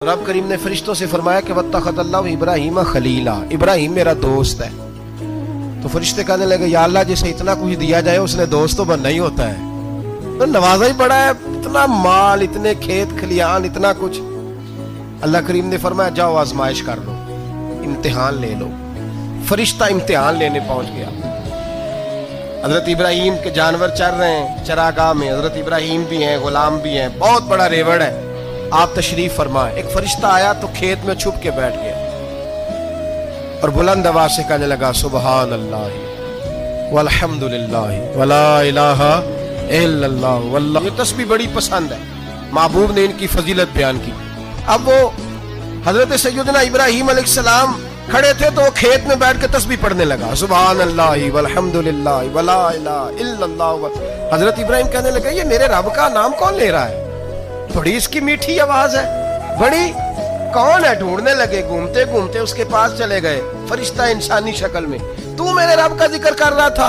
रब करीम ने फरिश्तों से फरमाया कि वत्तखज़ल्लाहु इब्राहीम खलीला, इब्राहिम मेरा दोस्त है। तो फरिश्ते कहने लगे या अल्लाह जिसे इतना कुछ दिया जाए उसने दोस्त तो बनना ही होता है, तो नवाजा ही बड़ा है, इतना माल, इतने खेत खलियान, इतना कुछ। अल्लाह करीम ने फरमाया जाओ आजमाइश कर लो, इम्तिहान ले लो। फरिश्ता इम्तिहान लेने पहुंच गया। हजरत इब्राहिम के जानवर चर रहे हैं चरागाह में, हजरत इब्राहिम भी हैं, गुलाम भी हैं, बहुत बड़ा रेवड़ है। आप तशरीफ फरमाए। एक फरिश्ता आया तो खेत में छुप के बैठ गया और बुलंद आवाज से कहने लगा सुबहान अल्लाह वल्हम्दुलिल्लाह वला इलाहा इल्लल्लाह वल्लाह। ये तस्बीह बड़ी पसंद है, महबूब ने इनकी फजीलत बयान की। अब वो हजरत सैयदना इब्राहिम अलैहिस्सलाम खड़े थे तो वो खेत में बैठ के तस्बीह पढ़ने लगा सुबहान अल्लाह वल्हम्दुलिल्लाह वला इलाहा इल्लल्लाह। हजरत इब्राहिम कहने लगे ये मेरे रब का नाम कौन ले रहा है, बड़ी इसकी मीठी आवाज है, बड़ी कौन है। ढूंढने लगे, घूमते घूमते उसके पास चले गए। फरिश्ता इंसानी शक्ल में, तू मेरे रब का जिक्र कर रहा था?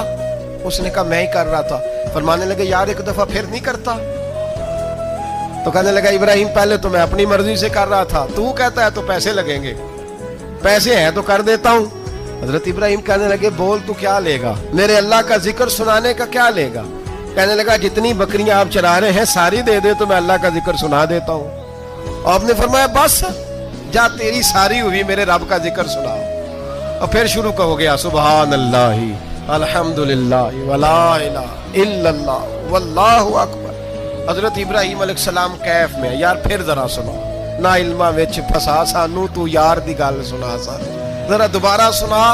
उसने कहा मैं ही कर रहा था। फरमाने लगे यार एक दफा फिर नहीं करता? तो कहने लगा इब्राहिम पहले तो मैं अपनी मर्जी से कर रहा था, तू कहता है तो पैसे लगेंगे, पैसे हैं तो कर देता हूं। हजरत इब्राहिम कहने लगे बोल तू क्या लेगा, मेरे अल्लाह का जिक्र सुनाने का क्या लेगा? कहने लगा जितनी बकरियां आप चरा रहे हैं सारी दे दे तो मैं अल्लाह का जिक्र सुना देता हूं। और आपने फरमाया बस जा तेरी सारी हुई, मेरे रब का जिक्र सुनाओ। और फिर शुरू हो गया सुबहान अल्लाह अल्हम्दुलिल्लाह वला इलाहा इल्लल्लाह वल्लाहु अकबर। हजरत इब्राहिम अलैहिस्सलाम कैफ में, यार फिर जरा सुना, ना इल्मा विच फसा सानू तू यार दी गल सुना सा, जरा दोबारा सुना।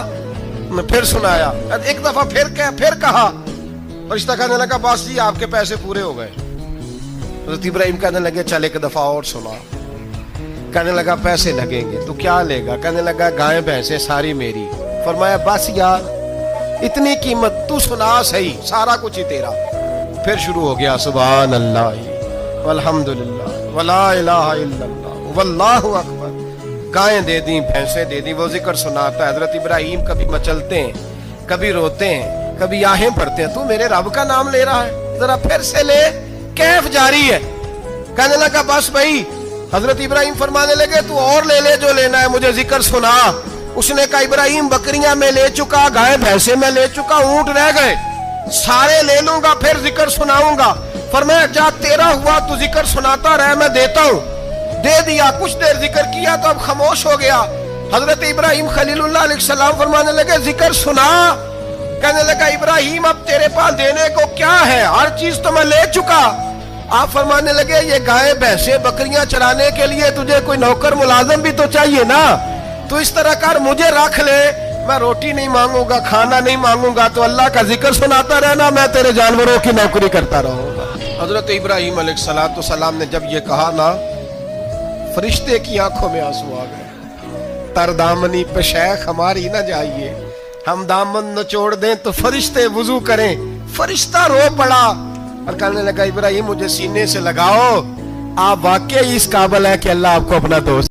मैं फिर सुनाया, एक दफा फिर कहा। फरिश्ता कहने लगा बस जी आपके पैसे पूरे हो गए। हज़रत इब्राहिम कहने लगे चल एक दफा और सुना। कहने लगा पैसे लगेंगे, तो क्या लेगा? कहने लगा गाय भैंसे सारी मेरी। फरमाया बस यार इतनी कीमत, तू सुना सही, सारा कुछ ही तेरा। फिर शुरू हो गया सुभान अल्लाह वल्हम्दुलिल्लाह वला इलाहा इल्लल्लाह वल्लाहु अकबर। गायें दे दी, भैंसे दे दी, वो जिक्र सुनाता है। हज़रत इब्राहिम कभी मचलते हैं, कभी रोते हैं, कभी आहें भरते हैं, तू मेरे रब का नाम ले रहा है, जरा फिर से ले। कैफ जारी है। कहने लगा बस भाई। हजरत इब्राहिम फरमाने लगे तू और ले ले जो लेना है, मुझे जिक्र सुना। उसने कहा इब्राहिम बकरियां मैं ले चुका, गाय भैंसे मैं ले चुका, ऊंट रह गए, सारे ले लूंगा फिर जिक्र सुनाऊंगा। फरमाया जा तेरा हुआ तू जिक्र सुनाता रहे, मैं देता हूं। दे दिया, कुछ देर जिक्र किया तो अब खामोश हो गया। हजरत इब्राहिम खलीलुल्लाह अलैहिस्सलाम फरमाने लगे जिक्र सुना। कहने लगा इब्राहिम अब तेरे पास देने को क्या है, हर चीज तो मैं ले चुका। आप फरमाने लगे ये गाय भैंसे बकरियां चराने के लिए तुझे कोई नौकर मुलाजिम भी तो चाहिए ना, तो इस तरह कर मुझे रख ले, मैं रोटी नहीं मांगूंगा, खाना नहीं मांगूंगा, तो अल्लाह का जिक्र सुनाता रहना, मैं तेरे जानवरों की नौकरी करता रहूंगा। हजरत इब्राहिम अलैहिस्सलाम ने जब ये कहा ना, फरिश्ते की आंखों में आंसू आ गए। तरदामनी पे शेख हमारी ना जाइए, हम दामन नचोड़ दें तो फरिश्ते वुजू करें। फरिश्ता रो पड़ा और कहने लगा इब्राहिम मुझे सीने से लगाओ, आप वाकई इस काबिल है कि अल्लाह आपको अपना दोस्त